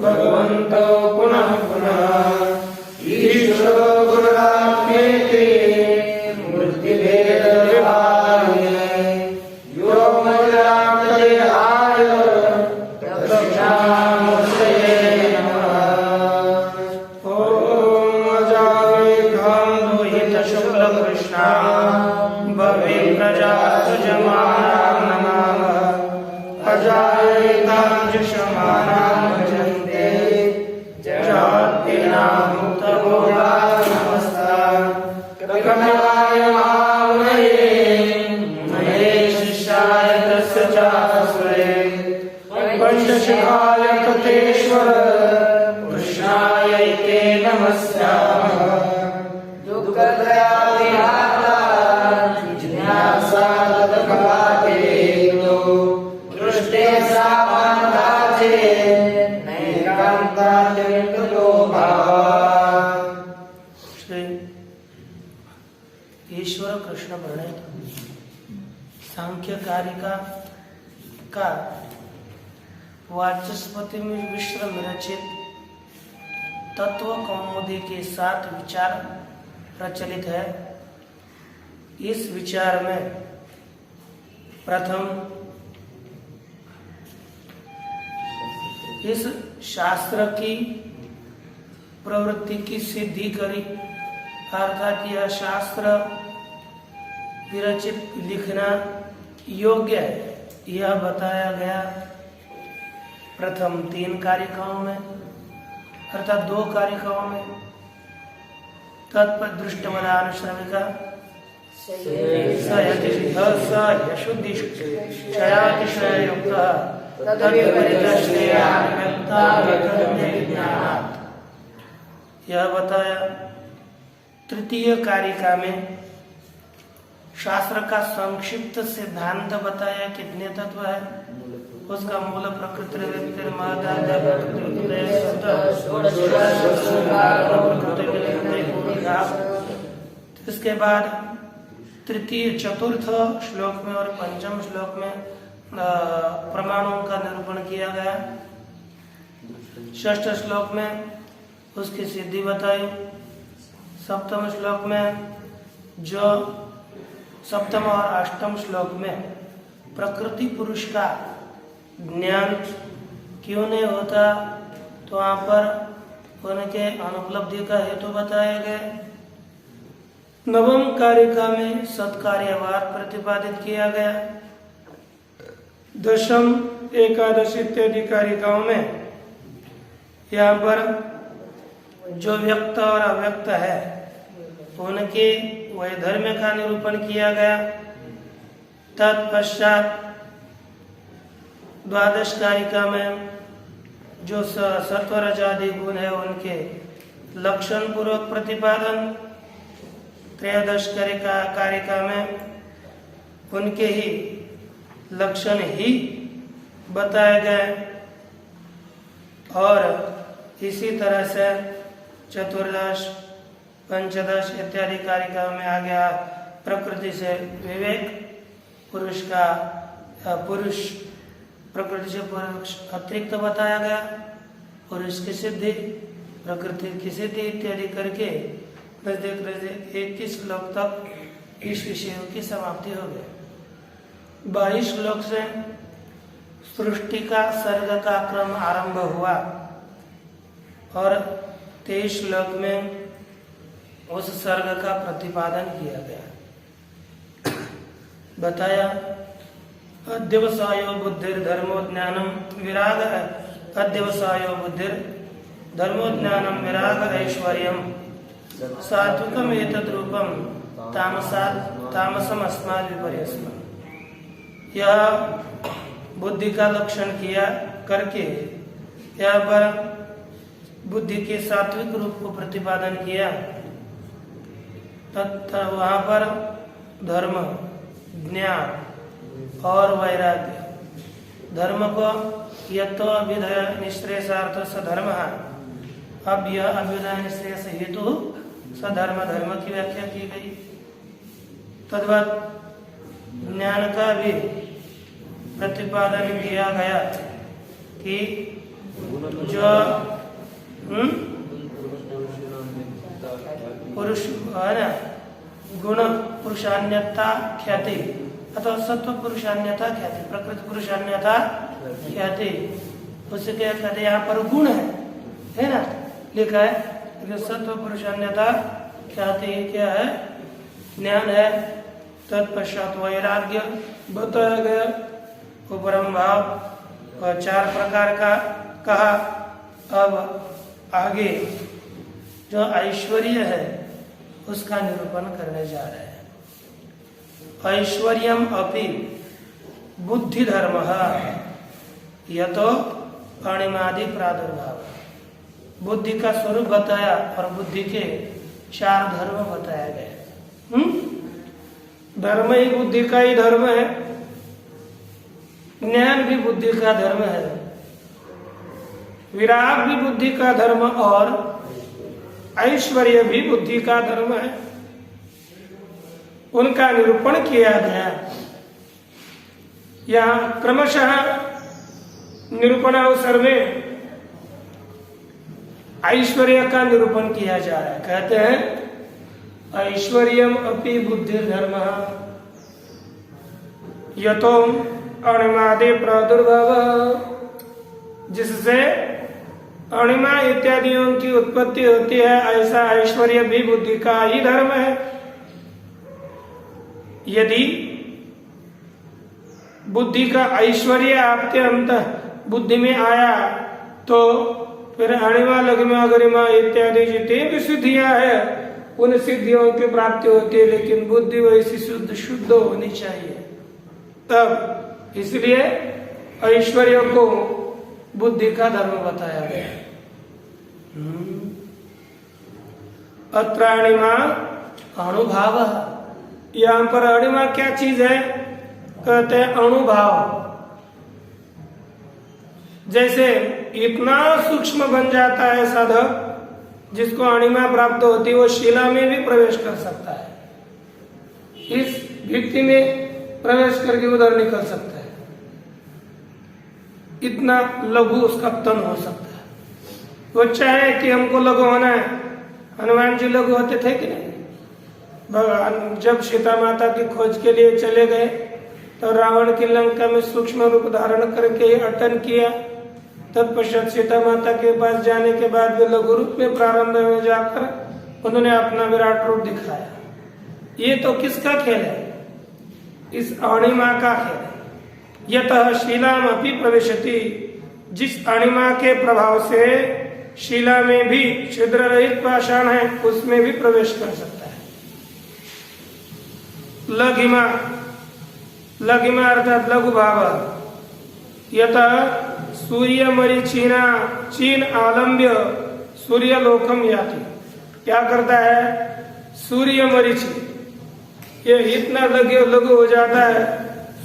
भगवन्तो पुनः पुनः ईश्वरो गुरुरात्मेति मूर्तिभेदविभागिने व्योमवद्व्याप्तदेहाय दक्षिणामूर्तये नमः। ॐ अजामेघां लोहितशुक्लकृष्णां भवेप्रजातु जमानां नमामः। अजायतां जुषमानां भजन्ते जगत्पिनामुक्तभोगा नमस्तां कमलाय महामुनये मुनये शिष्याय तस्य चास्महे पंचशिखाय ततेश्वर कृष्णाय ते नमस्यामः। दुःखदयादिहाता जिज्ञासादकपातेनो दृष्टे सामान्ताचे श्री ईश्वर कृष्ण प्रणीत सांख्य कारिका का वाचस्पति मिश्र विरचित तत्व कौमुदी के 7 विचार प्रचलित है। इस विचार में प्रथम इस शास्त्र की प्रवृत्ति की सिद्धि करी, अर्थात यह शास्त्र विरचित लिखना योग्य है, यह बताया गया प्रथम 3 कारिकाओं में, अर्थात 2 कारिकाओं में। तत्पदृष्टवदानुश्रमिका यह बताया। तृतीय कारिका में शास्त्र का संक्षिप्त सिद्धांत बताया, कितने तत्व है, उसका मूल प्रकृति इसके बाद तृतीय चतुर्थ श्लोक में और पंचम श्लोक में प्रमाणों का निरूपण किया गया। षष्ठ श्लोक में उसकी सिद्धि बताई। सप्तम श्लोक में जो सप्तम और अष्टम श्लोक में प्रकृति पुरुष का ज्ञान क्यों नहीं होता, तो वहाँ पर उनके अनुपलब्धि का हेतु बताया गया। नवम कारिका में सत्कार्यवाद प्रतिपादित किया गया। दशम, एकादश इत्यादि कारिकाओं में यहाँ पर जो व्यक्त और अव्यक्त है उनके वैधर्म्य का निरूपण किया गया। तत्पश्चात द्वादश कारिका में जो सत्वरजादि गुण है उनके लक्षण पूर्वक प्रतिपादन। त्रयोदश कारिका में उनके ही लक्षण ही बताए गए। और इसी तरह से चतुर्दश, पंचदश इत्यादि कारिकाओं में आ गया प्रकृति से विवेक, पुरुष प्रकृति से पुरुष अतिरिक्त बताया गया, पुरुष की सिद्धि, प्रकृति की सिद्धि इत्यादि करके नजदीक 21 श्लोक तक इस विषयों की समाप्ति हो गई। 22 श्लोक से सृष्टि का सर्ग का क्रम आरंभ हुआ और 23 श्लोक में उस सर्ग का प्रतिपादन किया गया। बताया अध्यवसायो बुद्धिर धर्मो ज्ञानम विराग, अध्यवसायो बुद्धिर धर्मो ज्ञानम विराग ऐश्वर्यम सात्विकम एतद् रूपम तामसम अस्माद् विपर्यस्मम्। यह बुद्धि का लक्षण किया करके यहाँ पर बुद्धि के सात्विक रूप को प्रतिपादन किया। तथा वहाँ पर धर्म, ज्ञान और वैराग्य, धर्म को यतो अभ्युदय निःश्रेयसार्थ सधर्म, अब यह अभ्युदय निःश्रेयस हेतु सधर्म, धर्म की व्याख्या की गई। तद्वत ज्ञान का भी प्रतिपादन किया गया कि जो पुरुष है ना, गुण पुरुषान्यता ख्याति अथवा सत्व पुरुषान्यता ख्याति, प्रकृति पुरुषान्यता ख्याति, उसे क्या कहते हैं? यहाँ पर गुण है ना, लिखा है कि सत्व पुरुषान्यता ख्याति क्या है? ज्ञान है। तत्पश्चात वैराग्य बताया गया, उपरम भाव और 4 प्रकार का कहा। अब आगे जो ऐश्वर्य है उसका निरूपण करने जा रहे हैं। ऐश्वर्यम अपि बुद्धि धर्म यतो अणिमादि प्रादुर्भाव, बुद्धि का स्वरूप बताया और बुद्धि के 4 धर्म बताया गया। धर्म ही बुद्धि का ही धर्म है, ज्ञान भी बुद्धि का धर्म है, विराग भी बुद्धि का धर्म और ऐश्वर्य भी बुद्धि का धर्म है। उनका निरूपण किया गया। यहाँ क्रमशः निरूपणावसर में ऐश्वर्य का निरूपण किया जा रहा है। कहते हैं ऐश्वर्यम अपि बुद्धि धर्म यतो अणिमादि प्रादुर्भाव, जिससे अणिमा इत्यादियों की उत्पत्ति होती है, ऐसा ऐश्वर्य भी बुद्धि का ही धर्म है। यदि बुद्धि का ऐश्वर्य आपके अंत बुद्धि में आया तो फिर अणिमा लघिमा गरिमा इत्यादि जितनी भी सिद्धियां है उन सिद्धियों की प्राप्ति होती है, लेकिन बुद्धि वैसी शुद्ध होनी चाहिए तब। इसलिए ऐश्वर्य को बुद्धि का धर्म बताया गया। अत्र अणिमा अणुभाव, यहाँ पर अणिमा क्या चीज है? कहते हैं अणुभाव। जैसे इतना सूक्ष्म बन जाता है साधक, जिसको अणिमा प्राप्त होती है वो शिला में भी प्रवेश कर सकता है, इस भित्ति में प्रवेश करके उधर निकल सकता है, इतना लघु उसका तन हो सकता है। वो चाहे कि हमको लघु होना है, हनुमान जी लघु होते थे कि नहीं? भगवान जब सीता माता की खोज के लिए चले गए तो रावण की लंका में सूक्ष्म रूप धारण करके अटन किया। तत्पश्चात सीता माता के पास जाने के बाद वे लघु रूप में प्रारंभ में जाकर उन्होंने अपना विराट रूप दिखाया। ये तो किसका खेल है? इस अणिमा का खेल है। यतः शीलाम अपि प्रविशति, जिस अणिमा के प्रभाव से शिला में भी छिद्र रहित पाषाण है उसमें भी प्रवेश कर सकता है। लघिमा, लघिमा अर्थात लघु भाव। यतः सूर्य मरीचिना चीन आलम्ब्य सूर्य लोकम याति, क्या करता है? सूर्य मरीचि ये इतना लघु हो जाता है,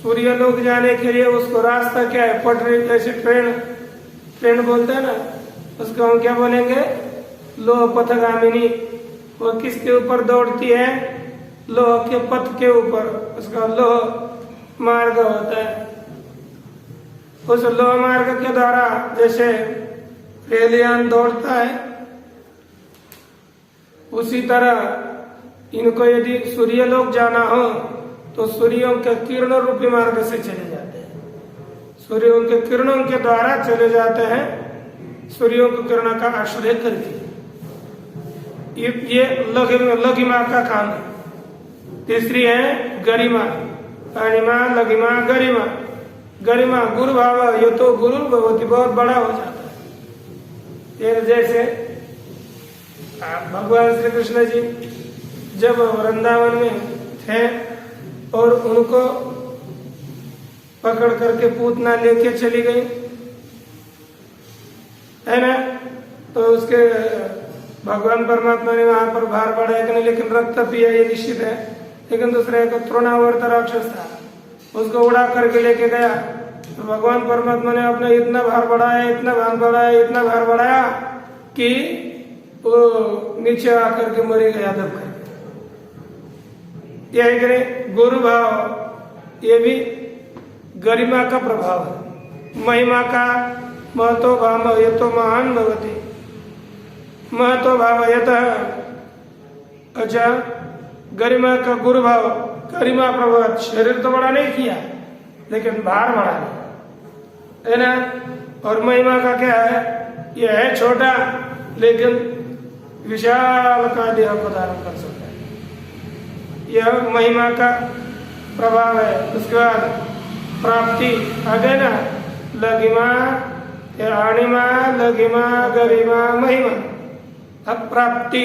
सूर्य लोक जाने के लिए उसको रास्ता क्या है? पटरी, जैसे ट्रेन बोलते हैं ना, उसको हम क्या बोलेंगे? लोह पथगामिनी। वो किसके ऊपर दौड़ती है? लोह के पथ के ऊपर, उसका लोह मार्ग होता है। उस लोह मार्ग के द्वारा जैसे रेलयान दौड़ता है, उसी तरह इनको यदि सूर्यलोक जाना हो तो सूर्यों के किरण रूपी मार्ग से चले जाते हैं, सूर्यों के किरणों के द्वारा चले जाते हैं, सूर्यों की किरण का आश्रय करके। ये लघिमा का काम है। तीसरी है गरिमा, अणिमा लघिमा गरिमा। गरिमा गुरु भाव, ये तो गुरु भगवती बहुत बड़ा हो जाता है। जैसे भगवान श्री कृष्ण जी जब वृंदावन में थे और उनको पकड़ करके पूतना लेके चली गई है ना, तो उसके भगवान परमात्मा ने वहां पर भार बढ़ाया कि नहीं, लेकिन रक्त पिया ये निश्चित है। लेकिन दूसरा एक तृणावर्त राक्षस था, उसको उड़ा करके लेके गया तो भगवान परमात्मा ने अपना इतना भार बढ़ाया, इतना भार बढ़ाया, इतना भार बढ़ाया कि वो नीचे आकर के मरी गया दब करके। यही करे गुरु भाव, ये भी गरिमा का प्रभाव है, महिमा का महतो भाव यतो महान भवति। महतो भाव यतः, अच्छा, गरिमा का गुरु भाव, गरिमा प्रभाव, शरीर तो बड़ा नहीं किया लेकिन भार बड़ा है ना। और महिमा का क्या है, यह है छोटा लेकिन विशाल का देह को धारण कर सकता है, यह महिमा का प्रभाव है। उसके बाद प्राप्ति आ गए ना, लघिमा, अणिमा, लघिमा, गरिमा, महिमा। अब प्राप्ति,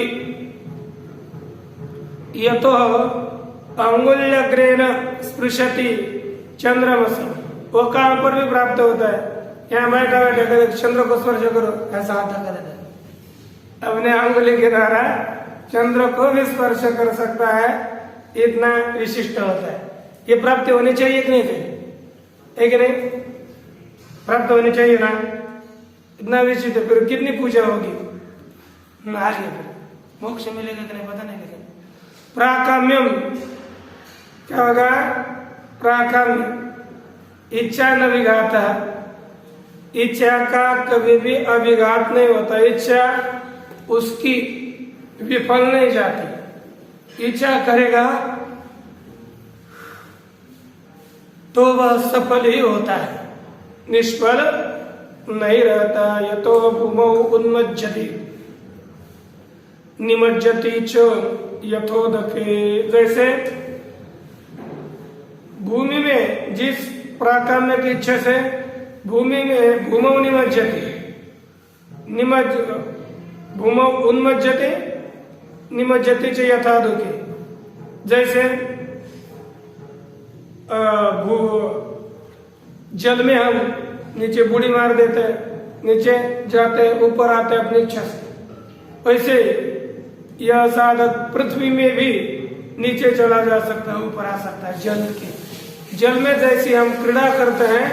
यह तो अंगुल्यग्रेण स्पृशति चंद्रमस, वो काम पर भी प्राप्त होता है। यहाँ बैठा बैठा कर चंद्र को स्पर्श करो, ऐसा आता कर देता है। अपने अंगुली के द्वारा चंद्र को भी स्पर्श कर सकता है, इतना विशिष्ट होता है। ये प्राप्ति होनी चाहिए कि नहीं थे, है कि नहीं? प्राप्त होनी चाहिए ना, इतना विशिष्ट। फिर कितनी पूजा होगी आगे, फिर मोक्ष मिलेगा कि नहीं पता नहीं। लेकिन प्राकाम्यम क्या होगा? प्राकाम्य, इच्छा न विघाता, इच्छा का कभी भी अभिघात नहीं होता, इच्छा उसकी विफल नहीं जाती। इच्छा करेगा तो वह सफल ही होता है, निष्फल नहीं रहता। यतो भूमौ उन्मज्जति निमज्जति च यथोदके, जैसे भूमि में जिस प्राकाम्य की इच्छा से भूमि में भूमौ निमज्जति, भूमौ उन्मज्जति निमज्जति च यथोदके, जैसे जल में हम नीचे बुड़ी मार देते हैं, नीचे जाते हैं, ऊपर आते हैं अपनी इच्छा से, वैसे यह साधक पृथ्वी में भी नीचे चला जा सकता है, ऊपर आ सकता है। जल के, जल में जैसी हम क्रीड़ा करते हैं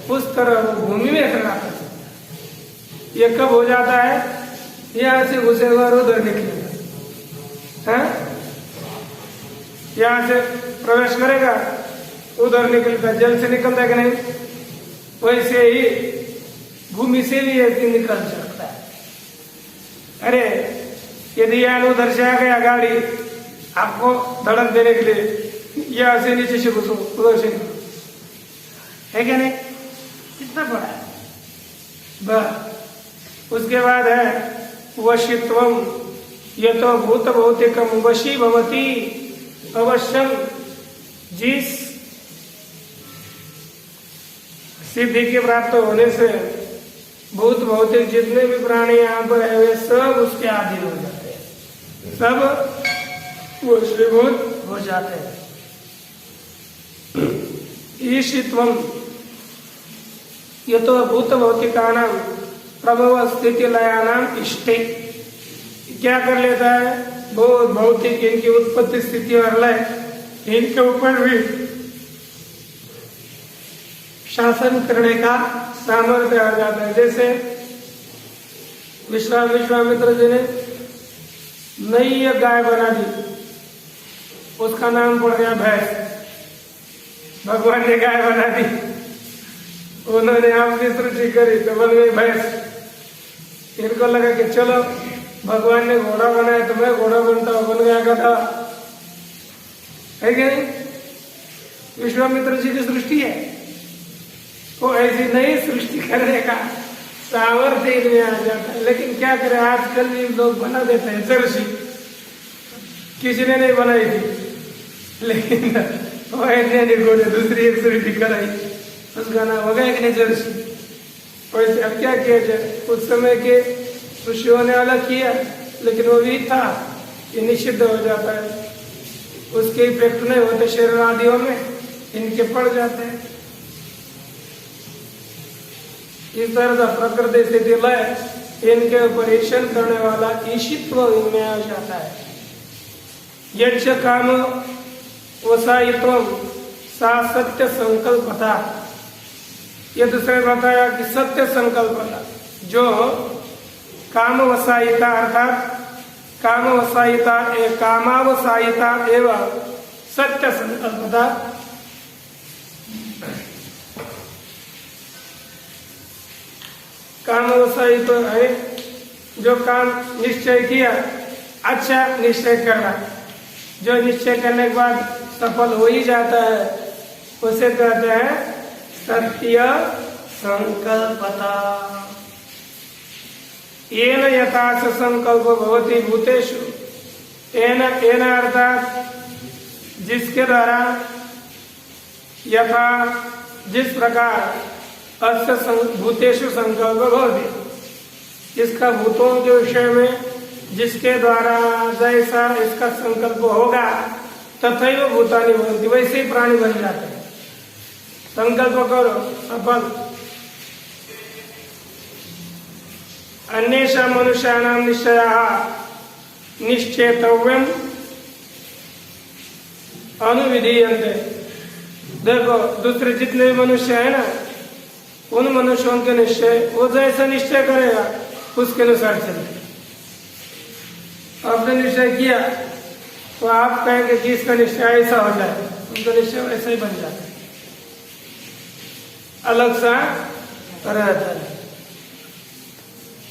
उस तरह वो भूमि में क्रीड़ा कर सकते हैं। ये कब हो जाता है? यहाँ से घुसेगा और उधर निकलेगा, यहाँ से प्रवेश करेगा उधर निकलता, जल से निकलता है कि नहीं? वैसे ही भूमि से भी ऐसे निकल सकता है। अरे यदि यहाँ उधर से आ गया गाड़ी आपको धड़क देने के लिए, यहाँ से नीचे से घुसो, उधर से है क्या नहीं? कितना बड़ा है। बस उसके बाद है वशित्वम, यह तो भूत भौतिकम वशी भवती अवश्यम, जिस सिद्धि के प्राप्त होने से भूत भौतिक जितने भी प्राणी यहाँ पर है वे सब उसके अधीन हो जाते हैं, सब वो श्रीभूत हो जाते हैं। ईशित्वम, ये तो भूत भौतिकानाम प्रभव स्थिति लयानाम इष्टे, क्या कर लेता है? भूत भौतिक इनकी उत्पत्ति स्थिति और लय, इनके ऊपर भी शासन करने का सामर्थ्य आ जाता है। जैसे विश्वामित्र जी ने नई गाय बना दी, उसका नाम पड़ गया भैंस। भगवान ने गाय बना दी, उन्होंने आपकी सृष्टि करी तो बन गई भैंस। इनको लगा कि चलो भगवान ने घोड़ा बनाया तो मैं घोड़ा बनता हूं, बन गया गधा, है कि नहीं? विश्वामित्र जी की सृष्टि है, वो ऐसी नई सृष्टि करने का सामर्थ्य इनमें आ जाता है। लेकिन क्या करें, आजकल भी लोग बना देते हैं जर्सी, किसी ने नहीं बनाई थी लेकिन वैज्ञानिक ने दूसरी एक सृष्टि कराई, उसका नाम हो गया कि नहीं जर्सी। वैसे अब क्या किया जाए, उस समय के ऋषियों ने अलग किया लेकिन वो भी था, ये निषिद्ध हो जाता है, उसके इफेक्ट नहीं होते शरीर आदियों में, इनके पड़ जाते हैं। इस तरह से प्रकृति स्थिति लय इनके परीक्षण करने वाला ईशित्व इनमें आ जाता है। यक्ष काम वसायित्व सा सत्य संकल्पता, ये दूसरे बताया कि सत्य संकल्पता जो काम वसायिता अर्थात कामावसायिता एवं सत्य संकल्पता, काम वही तो है जो काम निश्चय किया, अच्छा निश्चय करना, जो निश्चय करने के बाद सफल हो ही जाता है उसे कहते हैं सत्य संकल्पता। येन यथा संकल्प भवति भूतेषु, येन अर्थात जिसके द्वारा, यथा जिस प्रकार अस्य भूतेषु संकल्प भवति, इसका भूतों के विषय में जिसके द्वारा जैसा इसका संकल्प होगा तथैव भूतानि भवन्ति, वैसे ही प्राणी बन जाते हैं। संकल्प करो सफल। अन्येषां मनुष्याणां निश्चयाः निश्चेतव्यम् अनुविधीयन्ते। देखो दूसरे जितने भी मनुष्य है ना, उन मनुष्यों के निश्चय वो जैसा निश्चय करेगा उसके अनुसार चलेगा। आपने निश्चय किया तो आप कहेंगे कि इसका निश्चय ऐसा हो जाए, उनका निश्चय वैसा ही बन जाता है, अलग सा रहता है।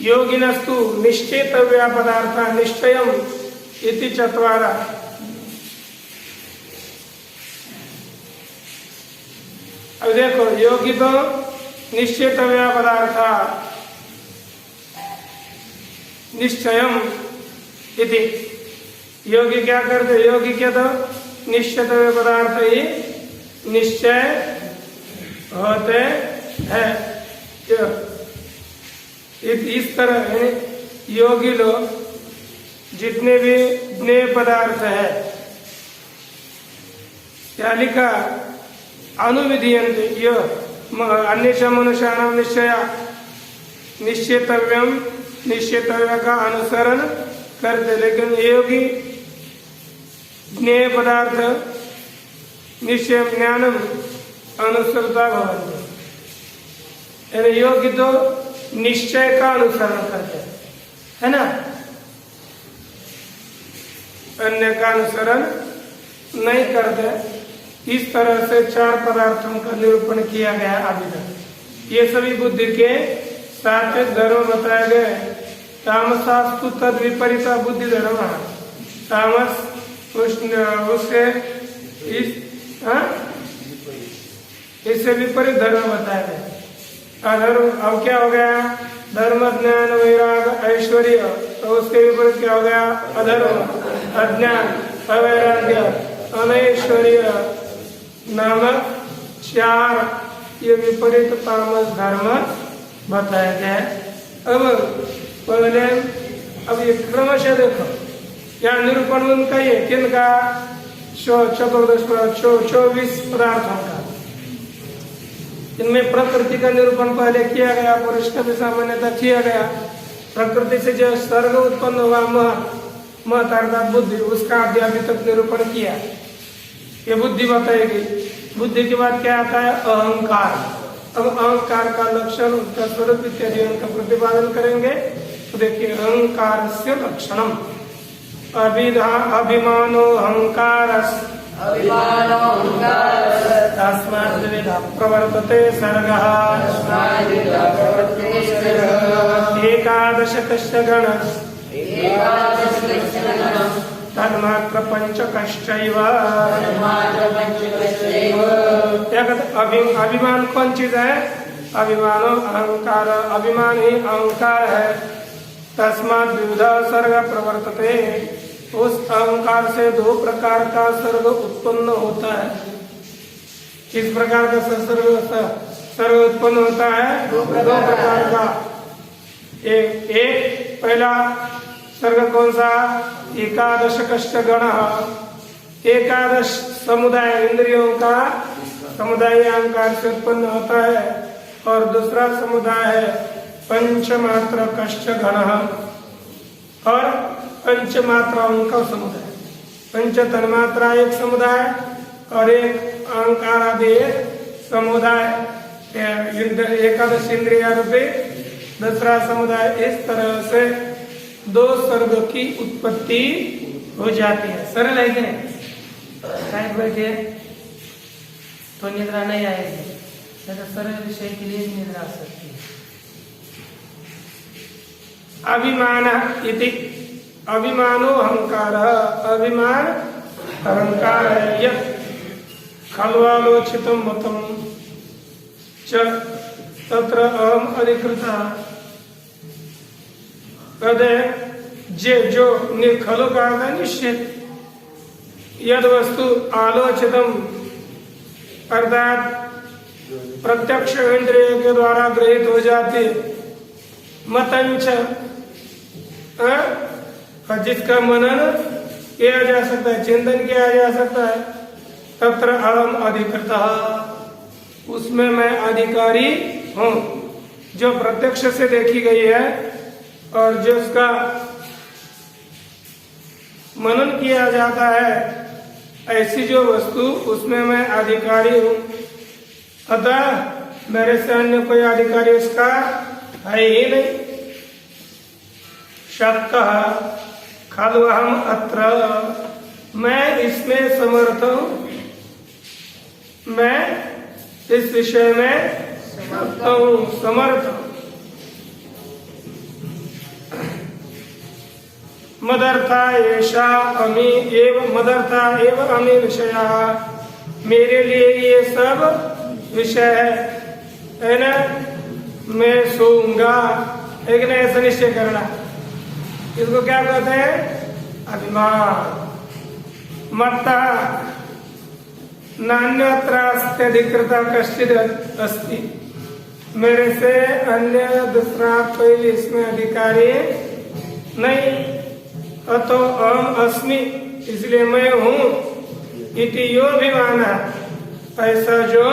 योगिनस्तु निश्चेतव्या पदार्था निश्चयम् इति चत्वारा। अब देखो योगी तो निश्चेतव्या पदार्था निश्चयम् इति, योगी क्या करते, योगी क्या तो निश्चेतव्य पदार्थ ही निश्चय होते हैं। इस तरह योगी लोग जितने भी ज्ञेय पदार्थ है, क्या लिखा, अनुविधीयन्ते यो अन्येषां मनुष्याणां निश्चया, निश्चेतव्यम, निश्चेतव्य का अनुसरण करते, लेकिन योगी ज्ञेय पदार्थ निश्चय ज्ञानम अनुसरता भवन्ति। यानी योगी तो निश्चय का अनुसरण करते है ना, अन्य का अनुसरण नहीं करते। इस तरह से चार पदार्थों का निरूपण किया गया अभी तक। ये सभी बुद्धि के सात्विक धर्म बताए गए। तामसास्तु तद विपरीता बुद्धि धर्म, तामस उससे इससे विपरीत धर्म बताए गए। अधर्म अब क्या हो गया, धर्म ज्ञान वैराग ऐश्वर्य, तो उसके विपरीत क्या हो गया, अधर्म अज्ञान अवैराग्य अनैश्वर्य नामक चार ये विपरीत तामस धर्म बताया गया। अब पहले अब ये क्रमशः देखो, यहाँ निरूपण उनका ये किनका, 24 पदार्थों का। इनमें प्रकृति का निरूपण पहले किया गया, पुरुष का भी सामान्यता किया गया। प्रकृति से जो सर्ग उत्पन्न हुआ मत अर्थात बुद्धि, उसका अभी तक निरूपण किया। ये बुद्धि बताएगी। बुद्धि के बाद क्या आता है, अहंकार। अब अहंकार का लक्षण, उसका स्वरूप इत्यादि उनका प्रतिपादन करेंगे। तो देखिए अहंकार से लक्षणम अभिधा अभिमानो अहंकार तस्मात् विधा प्रवर्तते सर्गः एकादशकस्य गणः तन्मात्र पंचकश्चैव। अभिमान कौन चीज है, अभिमानो अहंकार, अभिमान ही अहंकार है। तस्मात् विविधा सर्ग प्रवर्तते, उस अहंकार से दो प्रकार का सर्ग उत्पन्न होता है। किस प्रकार का सर्ग उत्पन्न होता है, दो प्रकार का। एक पहला सर्ग कौन सा, एकादश कष्ट गण, एकादश समुदाय इंद्रियों का समुदाय अहंकार से उत्पन्न होता है। और दूसरा समुदाय है पंचमात्र कष्ट गण और पंचमात्राओं का समुदाय। पंच तन्मात्रा एक समुदाय और एक अहंकार आदि समुदाय, एकादश इंद्रिया रूपी दूसरा समुदाय। इस तरह से दो सर्ग की उत्पत्ति हो जाती है। सरल है कि नहीं, कहीं बैठे तो निद्रा नहीं आएगी, तो सरल विषय के लिए निद्रा आ सकती है। अभिमान इति, अभिमानो अहंकार, अभिमान अहंकार है। यत् खल्वालोचितम मतम च तत्र अहम अधिकृता, कहते जे जो खलु का निश्चित, यद वस्तु आलोचितम अर्थात प्रत्यक्ष इंद्रिय के द्वारा गृहित हो जाती, मतंच जिसका मनन किया जा सकता है, चिंतन किया जा सकता है, तत्र अहम अधिकृतः, उसमें मैं अधिकारी हूँ। जो प्रत्यक्ष से देखी गई है और जिसका मनन किया जाता है, ऐसी जो वस्तु उसमें मैं अधिकारी हूँ। अतः मेरे से अन्य कोई अधिकारी उसका है ही नहीं। शक्त खलु अहम अत्र, मैं इसमें समर्थ हूँ, मैं इस विषय में समर्थ हूँ। मदर्था ऐसा अमी एवं मदर्था एवं अमी विषया, मेरे लिए ये सब विषय है ना। मैं सोऊंगा, लेकिन ऐसा निश्चय करना, इसको क्या कहते हैं? अभिमान। मत्ता नान्यत्रास्त्यधिकृता कश्चिद अस्ति, मेरे से अन्य दूसरा कोई इसमें अधिकारी नहीं। अतो अहम अस्मि, इसलिए मैं हूँ। इति यो अभिमान, ऐसा जो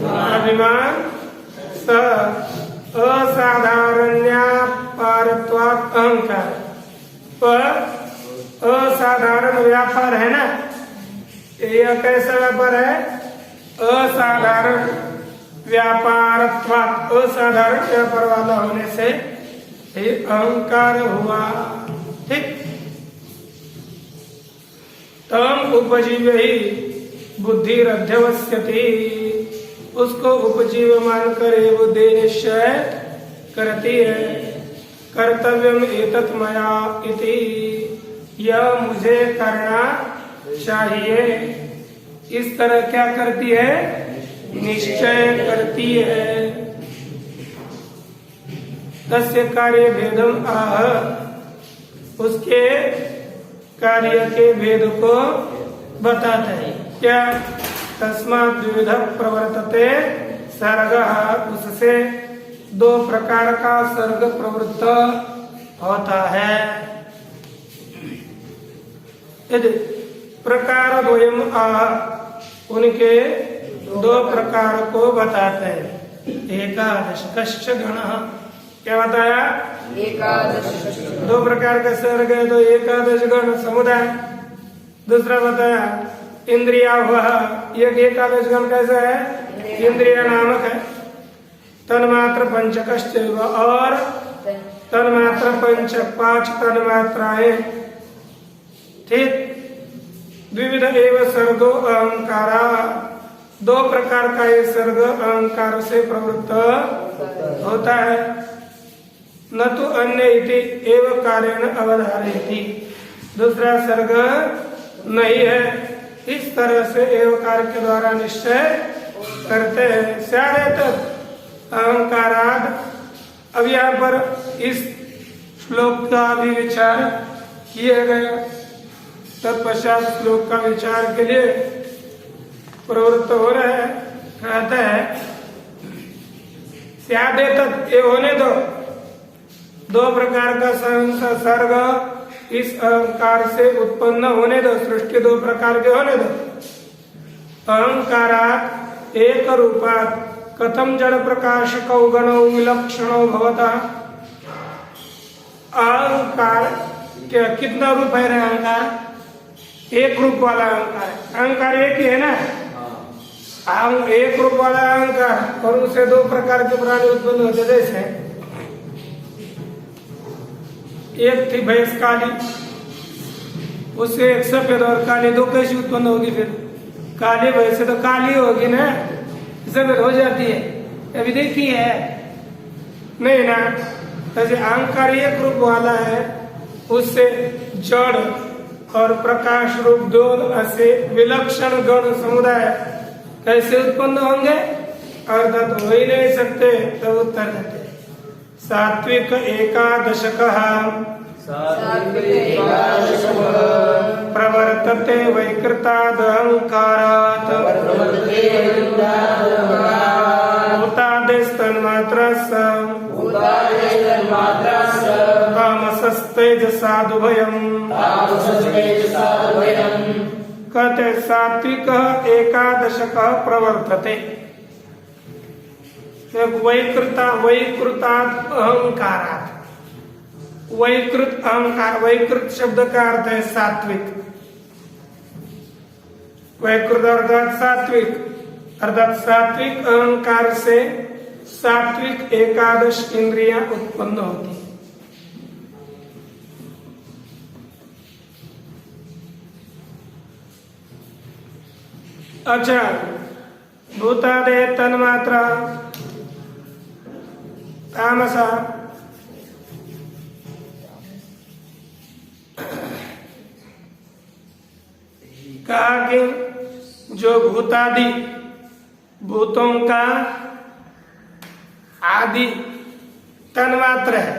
अभिमान स असाधारण्यापारत्वात् अहंकार, पर असाधारण व्यापार है ना, यह कैसा व्यापार है? असाधारण व्यापारत्वात्, असाधारण व्यापार वाला होने से ये अहंकार हुआ। ठीक, तम उपजीव ही बुद्धि अध्यवस्यति, उसको उपजीव मानकर ये बुद्धि निश्चय करती है। कर्तव्यम एतत् मया इति, यह मुझे करना चाहिए, इस तरह क्या करती है? निश्चय करती है। तस्य कार्य भेदम आह, उसके कार्य के भेद को बताते हैं। क्या? तस्मात् द्विविध प्रवर्तते सर्ग, उससे दो प्रकार का सर्ग प्रवृत्त होता है। यदि प्रकार द्वयम आह, उनके दो प्रकार को बताते हैं। एकादश कश्च गण, क्या बताया? एकादश, दो प्रकार का सर्ग है, तो एकादश गण समुदाय। दूसरा बताया इंद्रिया, वह एक एकादश गण कैसा है? इंद्रिय नामक है। तन्मात्र पंचकश्च, और तन्मात्र पंच, पांच तन्मात्राएं। ठीक, द्विविध एवं सर्गो अहंकारा, दो प्रकार का ये सर्ग अहंकार से प्रवृत्त होता है। न तो अन्य इति एवं कार्येण अवधारयति, दूसरा सर्ग नहीं है, इस तरह से एवं कार्य के द्वारा निश्चय करते हैं। स्यादेत अहंकाराद, अब यहाँ पर इस श्लोक का भी विचार किया गया। तत्पश्चात श्लोक का विचार के लिए प्रवृत्त हो रहे हैं। कहते हैं स्यादेत, ये होने दो, दो प्रकार का सर्ग इस अहंकार से उत्पन्न होने दो, सृष्टि दो प्रकार के होने दो। अहंकारात् एक रूपात् कथम जड़ प्रकाशकौ गणौ विलक्षणौ भवता, अहंकार क्या कितना रूप है? अहंकार एक रूप वाला अहंकार है। अहंकार एक ही है ना, एक रूप वाला अहंकार, और उसे दो प्रकार के प्राणी उत्पन्न होते। जैसे एक थी भैंस काली, उससे एक सफेद और काली, दो कैसी उत्पन्न होगी? फिर काली भैंस से तो काली होगी ना, सफेद हो जाती है, अभी देखी है नहीं ना। जैसे अहंकार एक रूप वाला है, उससे जड़ और प्रकाश रूप दोनों ऐसे विलक्षण गण समुदाय कैसे उत्पन्न होंगे? अर्थात हो ही नहीं सकते। तो उत्तर देते सात्विक एकादशक प्रवर्तते वैकृताद अहंकारात् भूतादेस्तन्मात्रस्य तामसस्तेजसादुभयम्। कहते सात्विक एकादशक प्रवर्तते, वैकृतात् अहंकारात्। वैकृत अहंकार, वैकृत शब्द का अर्थ है सात्विक। वैकृत अर्थात सात्विक, अर्थात सात्विक अहंकार से सात्विक एकादश इंद्रियां उत्पन्न होती। अच्छा, भूतादे तन्मात्रा तामसा, कहा कि जो भूतादि भूतों का आदि तन्मात्र है,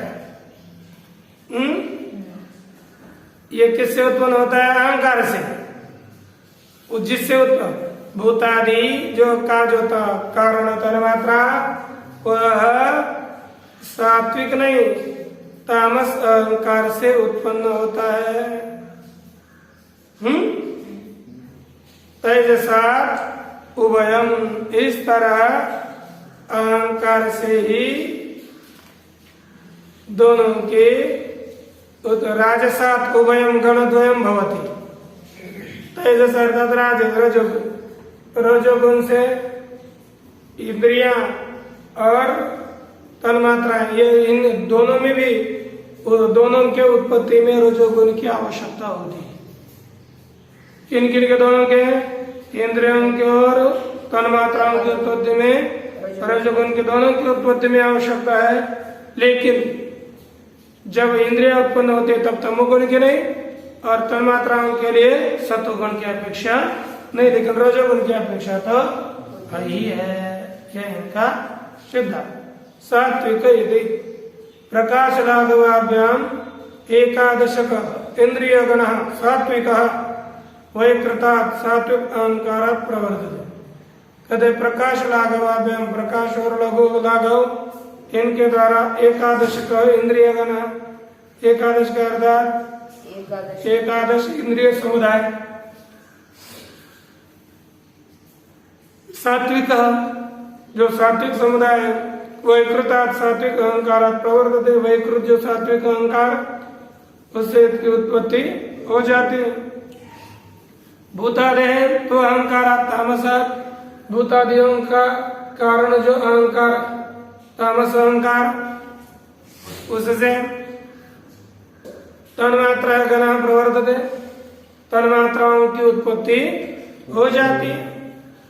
ये किससे उत्पन्न होता है? अहंकार से। जिससे उत्पन्न भूतादि जो का जो कारण तन्मात्रा, वह सात्विक नहीं तामस अहंकार से उत्पन्न होता है। तेजसात् उभयम, इस तरह अहंकार से ही दोनों के राजसात् उभयम गणद्वयम भवति। तेजस अर्थात राजस रजोगुण, रजोगुण से इंद्रियां और तन्मात्रा, ये इन दोनों में भी दोनों के उत्पत्ति में रजोगुण की आवश्यकता होती है। किन किन के? दोनों के, इंद्रियों के और तन्मात्राओं की उत्पत्ति में रजोगुण के दोनों की उत्पत्ति में आवश्यकता है। लेकिन जब इंद्रिया उत्पन्न होती है तब तमोगुण की नहीं, और तन्मात्राओं के लिए सत्वगुण की अपेक्षा नहीं, लेकिन रजोगुण की अपेक्षा तो ही है। यह इनका सिद्धांत। सात्विक यदि प्रकाश राघवाभ्याम एकादशक इंद्रिय गण सात्विक वैकृतात् सात्विक अहंकारात् प्रवर्तते। कहते प्रकाश लाघवाभ्याम, प्रकाश और लघु लाघव, इनके द्वारा एकादश का इंद्रिय गण, एकादश का अर्थात एकादश इंद्रिय समुदाय सात्विक, जो सात्विक समुदाय है, वैकृतात् सात्विक अहंकारात् प्रवर्तते। वैकृत जो सात्विक अहंकार, उससे इसकी उत्पत्ति हो जाती है। भूतादे तो अहंकारात् तामसात्, भूतादियों का कारण जो अहंकार तामस अहंकार, उससे तन्मात्रा गण प्रवर्तते, तन्मात्राओं की उत्पत्ति हो जाती है।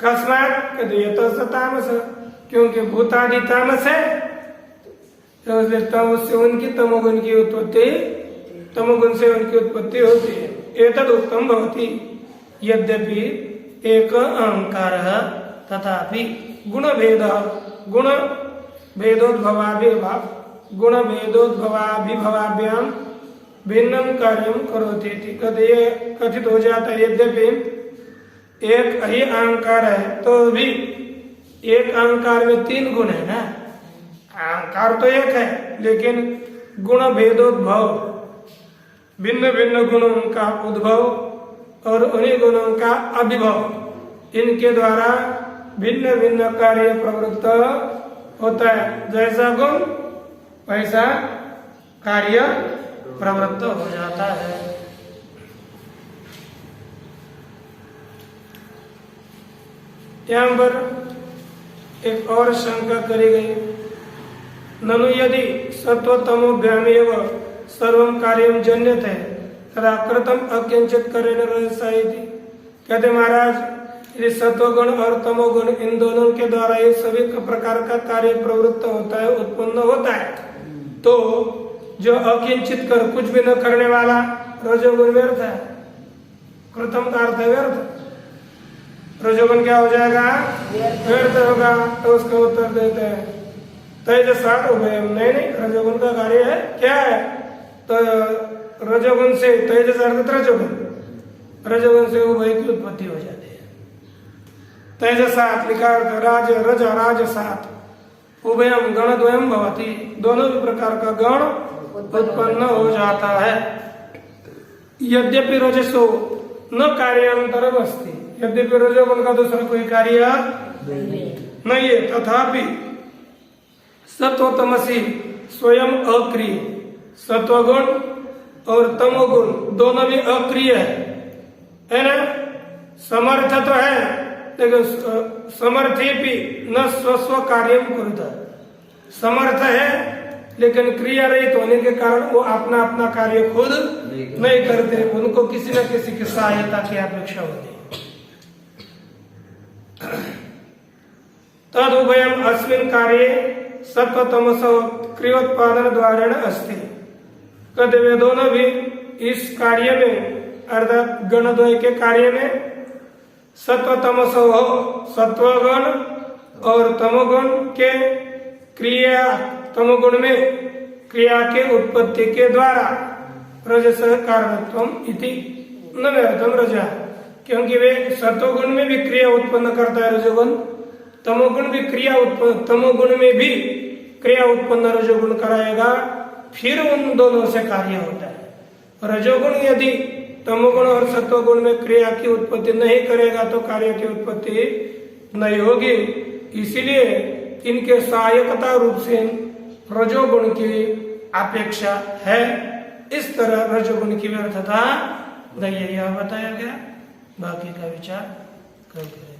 कस्मात् कहते ये तो तामस, क्योंकि भूतादि तामस है, तो उससे उनकी तमोगुण की उत्पत्ति, तमोगुण से उनकी उत्पत्ति होती है। एतद् उत्तम भवति। यद्यपि एक अहंकार तथापि गुण भेद, गुण भेदोद्भवाभिभवाभ्याम भिन्नम कार्यम करोति। ये कथित हो जाता है। यद्यपि एक ही अहंकार है तो भी एक अहंकार में तीन गुण है ना। अहंकार तो एक है, लेकिन गुण भेदोद्भव, भिन्न भिन्न गुणों का उद्भव और उन्हीं गुणों का अभिभव, इनके द्वारा भिन्न भिन्न कार्य प्रवृत्त होता है। जैसा गुण वैसा कार्य प्रवृत्त हो जाता है। यहाँ पर एक और शंका करी गई, ननु यदि सत्वतमोभ्यामेव सर्वं कार्यं जन्यते तदा कृतम अकिंचित करेण रहस्यायति। कहते महाराज, यदि सत्वगुण और तमोगुण इन दोनों के द्वारा ये सभी प्रकार का कार्य प्रवृत्त होता है, उत्पन्न होता है, तो जो अकिंचित कर कुछ भी न करने वाला रजोगुण व्यर्थ है। कृतम का अर्थ है व्यर्थ। रजोगुण क्या हो जाएगा? व्यर्थ होगा। तो उसका उत्तर देते हैं तेजसात उभयम। नहीं, रजोगुण का कार्य है क्या है? तो रजोगुण से तेजस अर्थ रजोगुण, रजोगुण से उभय की उत्पत्ति हो जाती है। तेजसात लिखा अर्थ राज रज राजसात उभयम गणद्वयम भवति। दोनों भी प्रकार का गण उत्पन्न हो जाता है। यद्यपि रजसो न कार्यांतरम अस्ति। यद्यपि रजोगुण का दूसरा कोई कार्य नहीं है, तथापि सत्वतमसी स्वयं अक्रिय। सत्वगुण और तमोगुण दोनों भी अक्रिय है ना? समर्थ तो है लेकिन समर्थी भी न स्वस्व कार्य कुरुता। समर्थ है लेकिन क्रिया रहित होने के कारण वो अपना अपना कार्य खुद नहीं करते, उनको किसी न किसी की सहायता की अपेक्षा होती है। तद उभयम अस्मिन् कार्ये सत्व तमस क्रियोत्पादन द्वारा अस्ति। कहते वे दोनों भी इस कार्य में अर्थात गणद्वय के कार्य में सत्व तमस हो, सत्वगुण और तमोगुण के क्रिया, तमोगुण में क्रिया के उत्पत्ति के द्वारा रजस कारणत्वम इति न व्यर्थम रजा। क्योंकि वे सत्वगुण में भी क्रिया उत्पन्न करता है रजोगुण, तमोगुण भी क्रिया उत्पन्न, तमोगुण में भी क्रिया उत्पन्न रजोगुण कराएगा, फिर उन दोनों से कार्य होता है। रजोगुण यदि तमोगुण और सत्वगुण में क्रिया की उत्पत्ति नहीं करेगा तो कार्य की उत्पत्ति नहीं होगी। इसीलिए इनके सहायकता रूप से रजोगुण की अपेक्षा है। इस तरह रजोगुण की व्यर्थता यह बताया गया। बाकी का विचार कल करेंगे।